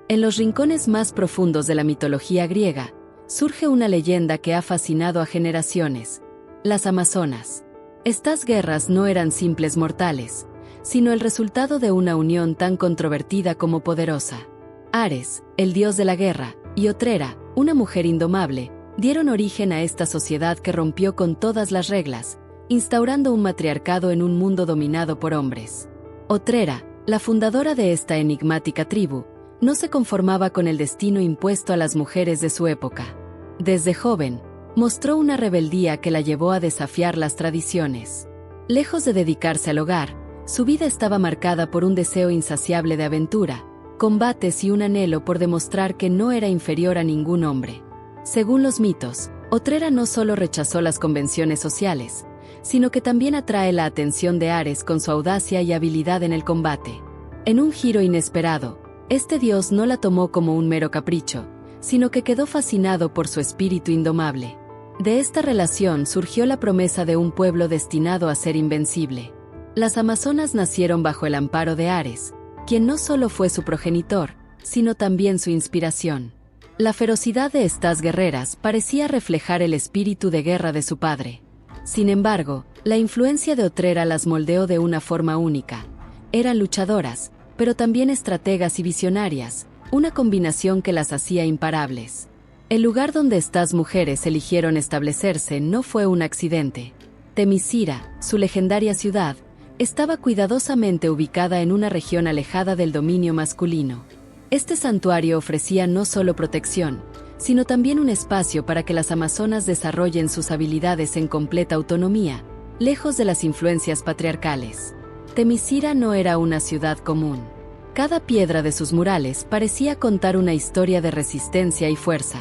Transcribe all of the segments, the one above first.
En los rincones más profundos de la mitología griega, surge una leyenda que ha fascinado a generaciones: las Amazonas. Estas guerras no eran simples mortales, sino el resultado de una unión tan controvertida como poderosa. Ares, el dios de la guerra, y Otrera, una mujer indomable, dieron origen a esta sociedad que rompió con todas las reglas, instaurando un matriarcado en un mundo dominado por hombres. Otrera, la fundadora de esta enigmática tribu, no se conformaba con el destino impuesto a las mujeres de su época. Desde joven, mostró una rebeldía que la llevó a desafiar las tradiciones. Lejos de dedicarse al hogar, su vida estaba marcada por un deseo insaciable de aventura, combates y un anhelo por demostrar que no era inferior a ningún hombre. Según los mitos, Otrera no solo rechazó las convenciones sociales, sino que también atrae la atención de Ares con su audacia y habilidad en el combate. En un giro inesperado, este dios no la tomó como un mero capricho, sino que quedó fascinado por su espíritu indomable. De esta relación surgió la promesa de un pueblo destinado a ser invencible. Las Amazonas nacieron bajo el amparo de Ares, quien no solo fue su progenitor, sino también su inspiración. La ferocidad de estas guerreras parecía reflejar el espíritu de guerra de su padre. Sin embargo, la influencia de Otrera las moldeó de una forma única. Eran luchadoras, pero también estrategas y visionarias, una combinación que las hacía imparables. El lugar donde estas mujeres eligieron establecerse no fue un accidente. Temiscira, su legendaria ciudad, estaba cuidadosamente ubicada en una región alejada del dominio masculino. Este santuario ofrecía no solo protección, sino también un espacio para que las amazonas desarrollen sus habilidades en completa autonomía, lejos de las influencias patriarcales. Temiscira no era una ciudad común. Cada piedra de sus murales parecía contar una historia de resistencia y fuerza.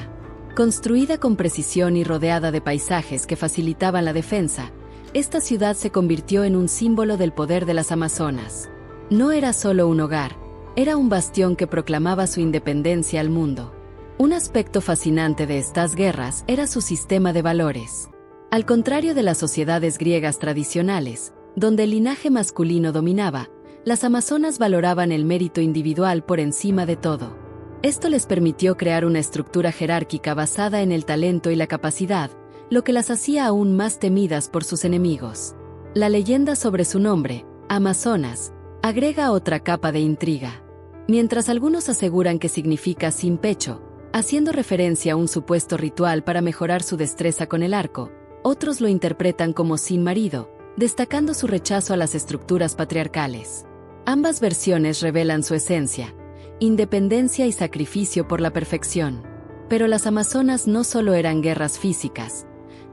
Construida con precisión y rodeada de paisajes que facilitaban la defensa, esta ciudad se convirtió en un símbolo del poder de las amazonas. No era solo un hogar, era un bastión que proclamaba su independencia al mundo. Un aspecto fascinante de estas guerras era su sistema de valores. Al contrario de las sociedades griegas tradicionales, donde el linaje masculino dominaba, las amazonas valoraban el mérito individual por encima de todo. Esto les permitió crear una estructura jerárquica basada en el talento y la capacidad, lo que las hacía aún más temidas por sus enemigos. La leyenda sobre su nombre, Amazonas, agrega otra capa de intriga. Mientras algunos aseguran que significa sin pecho, haciendo referencia a un supuesto ritual para mejorar su destreza con el arco, otros lo interpretan como sin marido, destacando su rechazo a las estructuras patriarcales. Ambas versiones revelan su esencia: independencia y sacrificio por la perfección. Pero las amazonas no solo eran guerras físicas,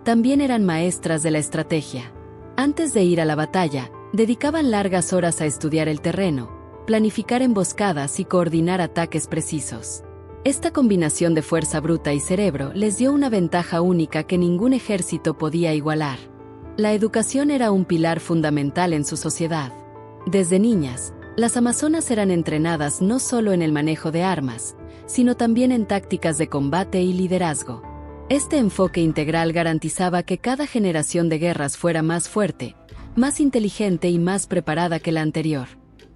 también eran maestras de la estrategia. Antes de ir a la batalla, dedicaban largas horas a estudiar el terreno, planificar emboscadas y coordinar ataques precisos. Esta combinación de fuerza bruta y cerebro les dio una ventaja única que ningún ejército podía igualar. La educación era un pilar fundamental en su sociedad. Desde niñas, las amazonas eran entrenadas no solo en el manejo de armas, sino también en tácticas de combate y liderazgo. Este enfoque integral garantizaba que cada generación de guerras fuera más fuerte, más inteligente y más preparada que la anterior.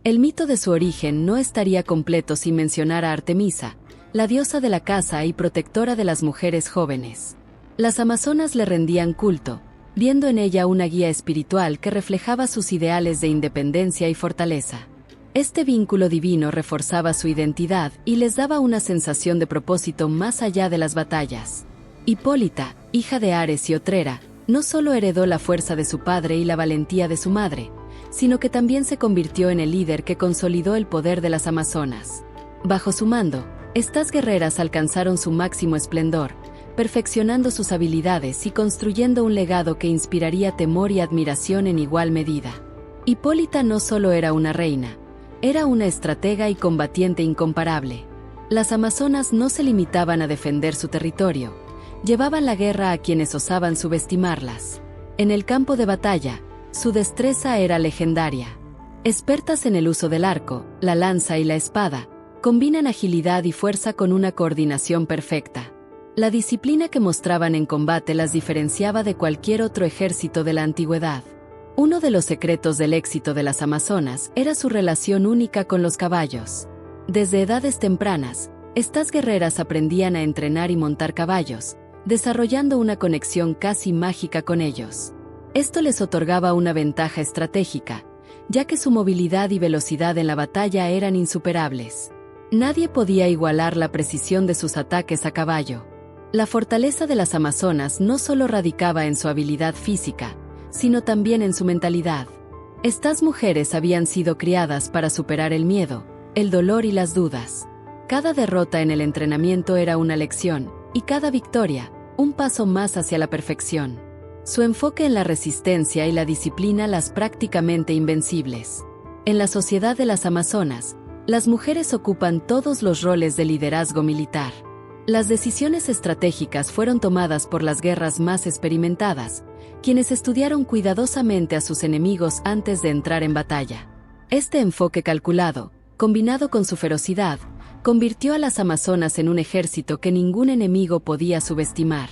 El mito de su origen no estaría completo sin mencionar a Artemisa, la diosa de la caza y protectora de las mujeres jóvenes. Las amazonas le rendían culto, viendo en ella una guía espiritual que reflejaba sus ideales de independencia y fortaleza. Este vínculo divino reforzaba su identidad y les daba una sensación de propósito más allá de las batallas. Hipólita, hija de Ares y Otrera, no solo heredó la fuerza de su padre y la valentía de su madre, sino que también se convirtió en el líder que consolidó el poder de las amazonas. Bajo su mando, estas guerreras alcanzaron su máximo esplendor, perfeccionando sus habilidades y construyendo un legado que inspiraría temor y admiración en igual medida. Hipólita no solo era una reina, era una estratega y combatiente incomparable. Las amazonas no se limitaban a defender su territorio, llevaban la guerra a quienes osaban subestimarlas. En el campo de batalla, su destreza era legendaria. Expertas en el uso del arco, la lanza y la espada, combinan agilidad y fuerza con una coordinación perfecta. La disciplina que mostraban en combate las diferenciaba de cualquier otro ejército de la antigüedad. Uno de los secretos del éxito de las amazonas era su relación única con los caballos. Desde edades tempranas, estas guerreras aprendían a entrenar y montar caballos, desarrollando una conexión casi mágica con ellos. Esto les otorgaba una ventaja estratégica, ya que su movilidad y velocidad en la batalla eran insuperables. Nadie podía igualar la precisión de sus ataques a caballo. La fortaleza de las amazonas no solo radicaba en su habilidad física, sino también en su mentalidad. Estas mujeres habían sido criadas para superar el miedo, el dolor y las dudas. Cada derrota en el entrenamiento era una lección, y cada victoria, un paso más hacia la perfección. Su enfoque en la resistencia y la disciplina las prácticamente invencibles. En la sociedad de las amazonas, las mujeres ocupan todos los roles de liderazgo militar. Las decisiones estratégicas fueron tomadas por las guerras más experimentadas, quienes estudiaron cuidadosamente a sus enemigos antes de entrar en batalla. Este enfoque calculado, combinado con su ferocidad, convirtió a las amazonas en un ejército que ningún enemigo podía subestimar.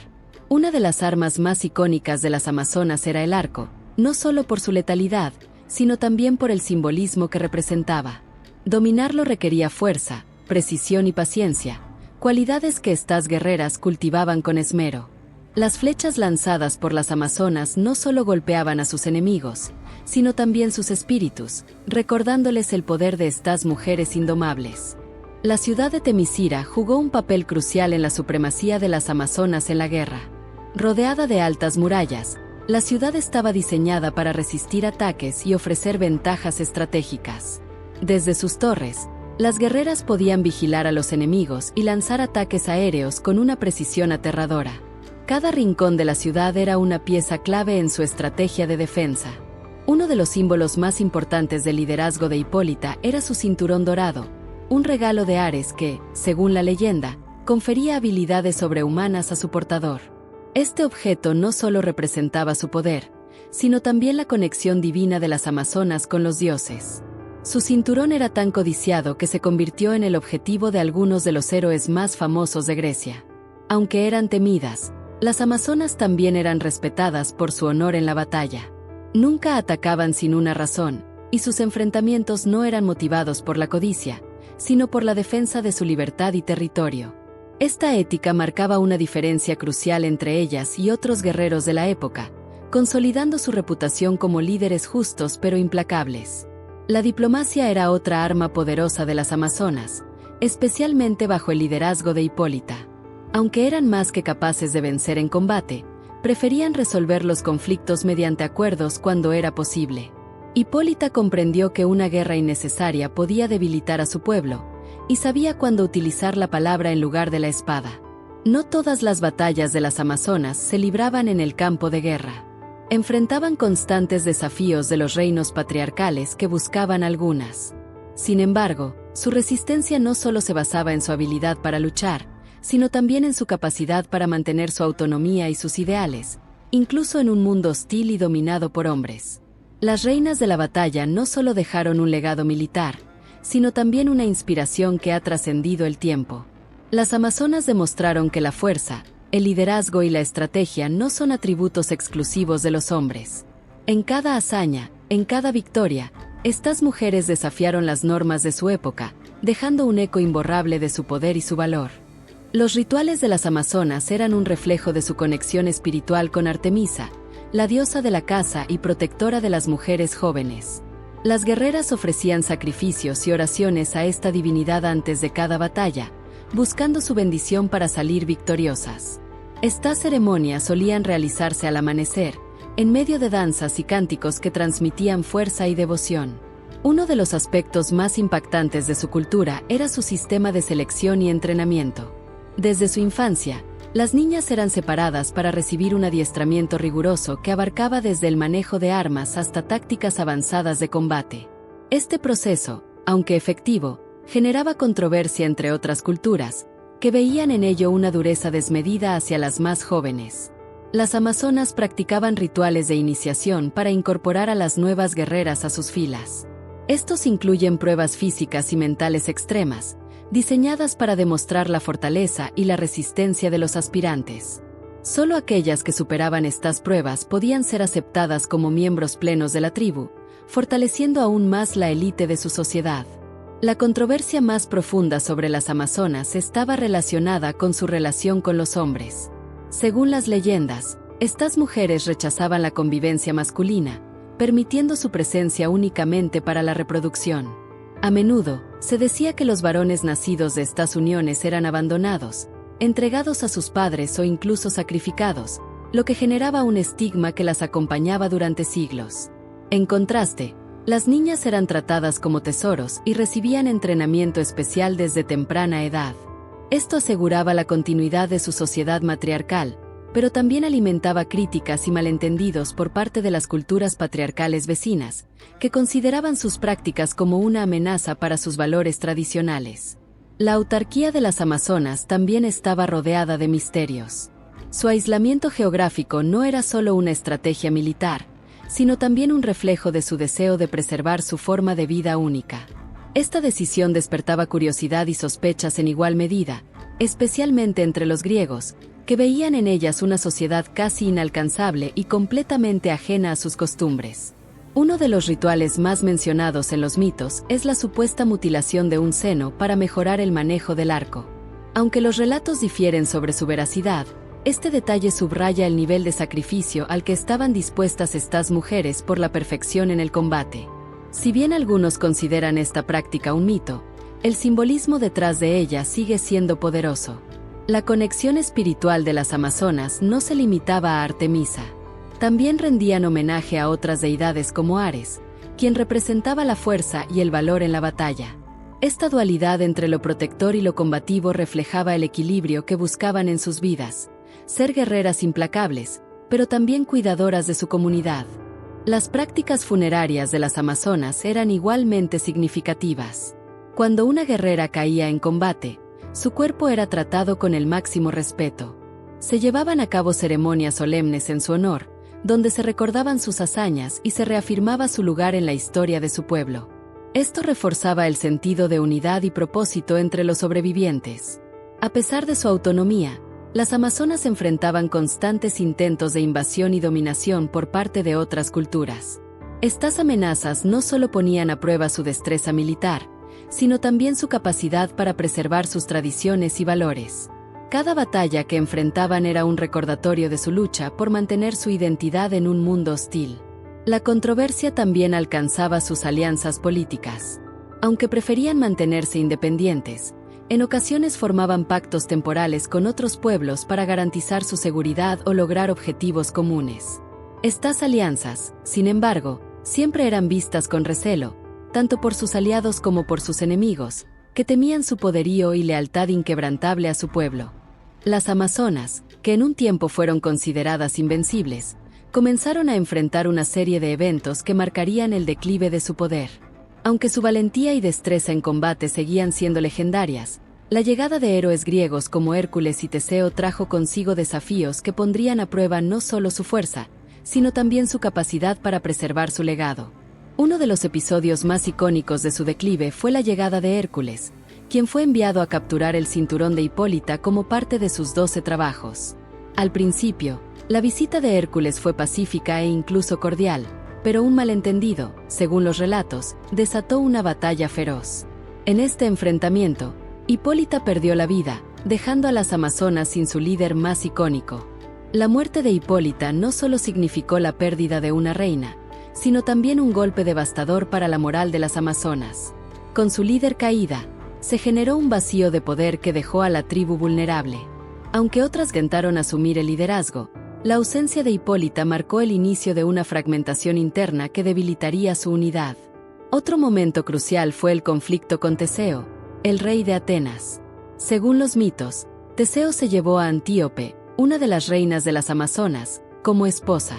Una de las armas más icónicas de las amazonas era el arco, no solo por su letalidad, sino también por el simbolismo que representaba. Dominarlo requería fuerza, precisión y paciencia, cualidades que estas guerreras cultivaban con esmero. Las flechas lanzadas por las amazonas no solo golpeaban a sus enemigos, sino también sus espíritus, recordándoles el poder de estas mujeres indomables. La ciudad de Temiscira jugó un papel crucial en la supremacía de las amazonas en la guerra. Rodeada de altas murallas, la ciudad estaba diseñada para resistir ataques y ofrecer ventajas estratégicas. Desde sus torres, las guerreras podían vigilar a los enemigos y lanzar ataques aéreos con una precisión aterradora. Cada rincón de la ciudad era una pieza clave en su estrategia de defensa. Uno de los símbolos más importantes del liderazgo de Hipólita era su cinturón dorado, un regalo de Ares que, según la leyenda, confería habilidades sobrehumanas a su portador. Este objeto no solo representaba su poder, sino también la conexión divina de las amazonas con los dioses. Su cinturón era tan codiciado que se convirtió en el objetivo de algunos de los héroes más famosos de Grecia. Aunque eran temidas, las amazonas también eran respetadas por su honor en la batalla. Nunca atacaban sin una razón, y sus enfrentamientos no eran motivados por la codicia, sino por la defensa de su libertad y territorio. Esta ética marcaba una diferencia crucial entre ellas y otros guerreros de la época, consolidando su reputación como líderes justos pero implacables. La diplomacia era otra arma poderosa de las amazonas, especialmente bajo el liderazgo de Hipólita. Aunque eran más que capaces de vencer en combate, preferían resolver los conflictos mediante acuerdos cuando era posible. Hipólita comprendió que una guerra innecesaria podía debilitar a su pueblo, y sabía cuándo utilizar la palabra en lugar de la espada. No todas las batallas de las amazonas se libraban en el campo de guerra. Enfrentaban constantes desafíos de los reinos patriarcales que buscaban algunas. Sin embargo, su resistencia no solo se basaba en su habilidad para luchar, sino también en su capacidad para mantener su autonomía y sus ideales, incluso en un mundo hostil y dominado por hombres. Las reinas de la batalla no solo dejaron un legado militar, sino también una inspiración que ha trascendido el tiempo. Las amazonas demostraron que la fuerza, el liderazgo y la estrategia no son atributos exclusivos de los hombres. En cada hazaña, en cada victoria, estas mujeres desafiaron las normas de su época, dejando un eco imborrable de su poder y su valor. Los rituales de las amazonas eran un reflejo de su conexión espiritual con Artemisa, la diosa de la caza y protectora de las mujeres jóvenes. Las guerreras ofrecían sacrificios y oraciones a esta divinidad antes de cada batalla, buscando su bendición para salir victoriosas. Estas ceremonias solían realizarse al amanecer, en medio de danzas y cánticos que transmitían fuerza y devoción. Uno de los aspectos más impactantes de su cultura era su sistema de selección y entrenamiento. Desde su infancia, las niñas eran separadas para recibir un adiestramiento riguroso que abarcaba desde el manejo de armas hasta tácticas avanzadas de combate. Este proceso, aunque efectivo, generaba controversia entre otras culturas, que veían en ello una dureza desmedida hacia las más jóvenes. Las amazonas practicaban rituales de iniciación para incorporar a las nuevas guerreras a sus filas. Estos incluyen pruebas físicas y mentales extremas, diseñadas para demostrar la fortaleza y la resistencia de los aspirantes. Solo aquellas que superaban estas pruebas podían ser aceptadas como miembros plenos de la tribu, fortaleciendo aún más la élite de su sociedad. La controversia más profunda sobre las amazonas estaba relacionada con su relación con los hombres. Según las leyendas, estas mujeres rechazaban la convivencia masculina, permitiendo su presencia únicamente para la reproducción. A menudo, se decía que los varones nacidos de estas uniones eran abandonados, entregados a sus padres o incluso sacrificados, lo que generaba un estigma que las acompañaba durante siglos. En contraste, las niñas eran tratadas como tesoros y recibían entrenamiento especial desde temprana edad. Esto aseguraba la continuidad de su sociedad matriarcal, pero también alimentaba críticas y malentendidos por parte de las culturas patriarcales vecinas, que consideraban sus prácticas como una amenaza para sus valores tradicionales. La autarquía de las amazonas también estaba rodeada de misterios. Su aislamiento geográfico no era solo una estrategia militar, sino también un reflejo de su deseo de preservar su forma de vida única. Esta decisión despertaba curiosidad y sospechas en igual medida, especialmente entre los griegos, que veían en ellas una sociedad casi inalcanzable y completamente ajena a sus costumbres. Uno de los rituales más mencionados en los mitos es la supuesta mutilación de un seno para mejorar el manejo del arco. Aunque los relatos difieren sobre su veracidad, este detalle subraya el nivel de sacrificio al que estaban dispuestas estas mujeres por la perfección en el combate. Si bien algunos consideran esta práctica un mito, el simbolismo detrás de ella sigue siendo poderoso. La conexión espiritual de las amazonas no se limitaba a Artemisa. También rendían homenaje a otras deidades como Ares, quien representaba la fuerza y el valor en la batalla. Esta dualidad entre lo protector y lo combativo reflejaba el equilibrio que buscaban en sus vidas: ser guerreras implacables, pero también cuidadoras de su comunidad. Las prácticas funerarias de las amazonas eran igualmente significativas. Cuando una guerrera caía en combate, su cuerpo era tratado con el máximo respeto. Se llevaban a cabo ceremonias solemnes en su honor, donde se recordaban sus hazañas y se reafirmaba su lugar en la historia de su pueblo. Esto reforzaba el sentido de unidad y propósito entre los sobrevivientes. A pesar de su autonomía, las amazonas enfrentaban constantes intentos de invasión y dominación por parte de otras culturas. Estas amenazas no solo ponían a prueba su destreza militar, sino también su capacidad para preservar sus tradiciones y valores. Cada batalla que enfrentaban era un recordatorio de su lucha por mantener su identidad en un mundo hostil. La controversia también alcanzaba sus alianzas políticas. Aunque preferían mantenerse independientes, en ocasiones formaban pactos temporales con otros pueblos para garantizar su seguridad o lograr objetivos comunes. Estas alianzas, sin embargo, siempre eran vistas con recelo, tanto por sus aliados como por sus enemigos, que temían su poderío y lealtad inquebrantable a su pueblo. Las amazonas, que en un tiempo fueron consideradas invencibles, comenzaron a enfrentar una serie de eventos que marcarían el declive de su poder. Aunque su valentía y destreza en combate seguían siendo legendarias, la llegada de héroes griegos como Hércules y Teseo trajo consigo desafíos que pondrían a prueba no solo su fuerza, sino también su capacidad para preservar su legado. Uno de los episodios más icónicos de su declive fue la llegada de Hércules, quien fue enviado a capturar el cinturón de Hipólita como parte de sus 12 trabajos. Al principio, la visita de Hércules fue pacífica e incluso cordial, pero un malentendido, según los relatos, desató una batalla feroz. En este enfrentamiento, Hipólita perdió la vida, dejando a las amazonas sin su líder más icónico. La muerte de Hipólita no solo significó la pérdida de una reina, sino también un golpe devastador para la moral de las amazonas. Con su líder caída, se generó un vacío de poder que dejó a la tribu vulnerable. Aunque otras intentaron asumir el liderazgo, la ausencia de Hipólita marcó el inicio de una fragmentación interna que debilitaría su unidad. Otro momento crucial fue el conflicto con Teseo, el rey de Atenas. Según los mitos, Teseo se llevó a Antíope, una de las reinas de las amazonas, como esposa.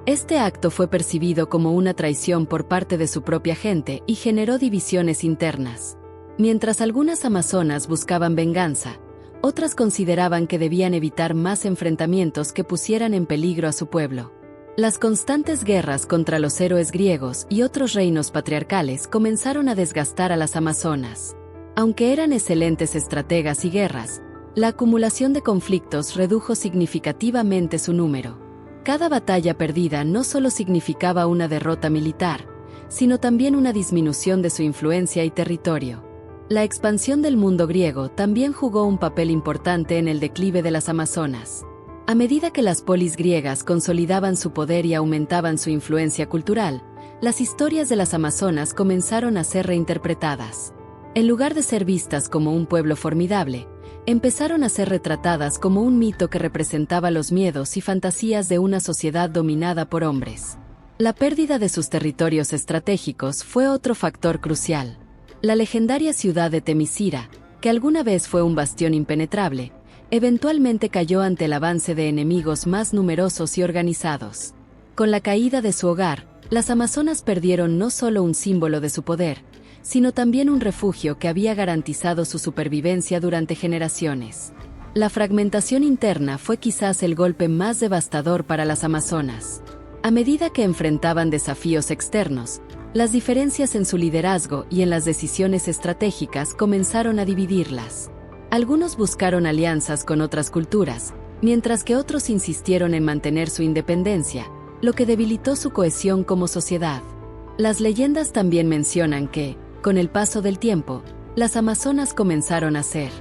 Este acto fue percibido como una traición por parte de su propia gente y generó divisiones internas. Mientras algunas amazonas buscaban venganza, otras consideraban que debían evitar más enfrentamientos que pusieran en peligro a su pueblo. Las constantes guerras contra los héroes griegos y otros reinos patriarcales comenzaron a desgastar a las amazonas. Aunque eran excelentes estrategas y guerras, la acumulación de conflictos redujo significativamente su número. Cada batalla perdida no solo significaba una derrota militar, sino también una disminución de su influencia y territorio. La expansión del mundo griego también jugó un papel importante en el declive de las Amazonas. A medida que las polis griegas consolidaban su poder y aumentaban su influencia cultural, las historias de las Amazonas comenzaron a ser reinterpretadas. En lugar de ser vistas como un pueblo formidable, empezaron a ser retratadas como un mito que representaba los miedos y fantasías de una sociedad dominada por hombres. La pérdida de sus territorios estratégicos fue otro factor crucial. La legendaria ciudad de Temiscira, que alguna vez fue un bastión impenetrable, eventualmente cayó ante el avance de enemigos más numerosos y organizados. Con la caída de su hogar, las Amazonas perdieron no solo un símbolo de su poder, sino también un refugio que había garantizado su supervivencia durante generaciones. La fragmentación interna fue quizás el golpe más devastador para las Amazonas. A medida que enfrentaban desafíos externos, las diferencias en su liderazgo y en las decisiones estratégicas comenzaron a dividirlas. Algunos buscaron alianzas con otras culturas, mientras que otros insistieron en mantener su independencia, lo que debilitó su cohesión como sociedad. Las leyendas también mencionan que, con el paso del tiempo, las Amazonas comenzaron a ser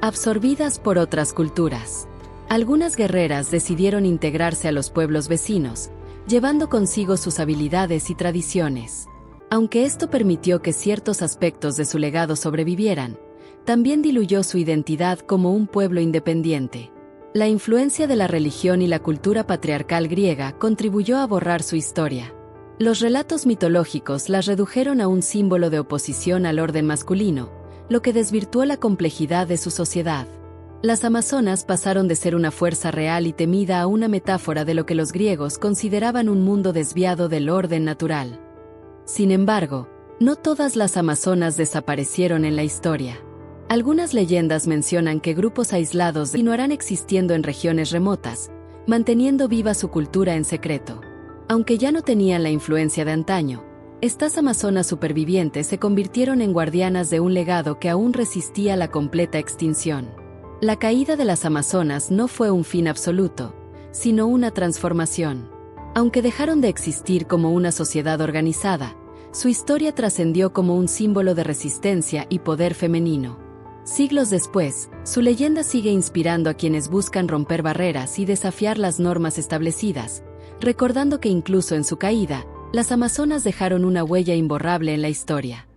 absorbidas por otras culturas. Algunas guerreras decidieron integrarse a los pueblos vecinos, llevando consigo sus habilidades y tradiciones. Aunque esto permitió que ciertos aspectos de su legado sobrevivieran, también diluyó su identidad como un pueblo independiente. La influencia de la religión y la cultura patriarcal griega contribuyó a borrar su historia. Los relatos mitológicos las redujeron a un símbolo de oposición al orden masculino, lo que desvirtuó la complejidad de su sociedad. Las Amazonas pasaron de ser una fuerza real y temida a una metáfora de lo que los griegos consideraban un mundo desviado del orden natural. Sin embargo, no todas las Amazonas desaparecieron en la historia. Algunas leyendas mencionan que grupos aislados continuarán existiendo en regiones remotas, manteniendo viva su cultura en secreto. Aunque ya no tenían la influencia de antaño, estas Amazonas supervivientes se convirtieron en guardianas de un legado que aún resistía la completa extinción. La caída de las Amazonas no fue un fin absoluto, sino una transformación. Aunque dejaron de existir como una sociedad organizada, su historia trascendió como un símbolo de resistencia y poder femenino. Siglos después, su leyenda sigue inspirando a quienes buscan romper barreras y desafiar las normas establecidas, recordando que incluso en su caída, las Amazonas dejaron una huella imborrable en la historia.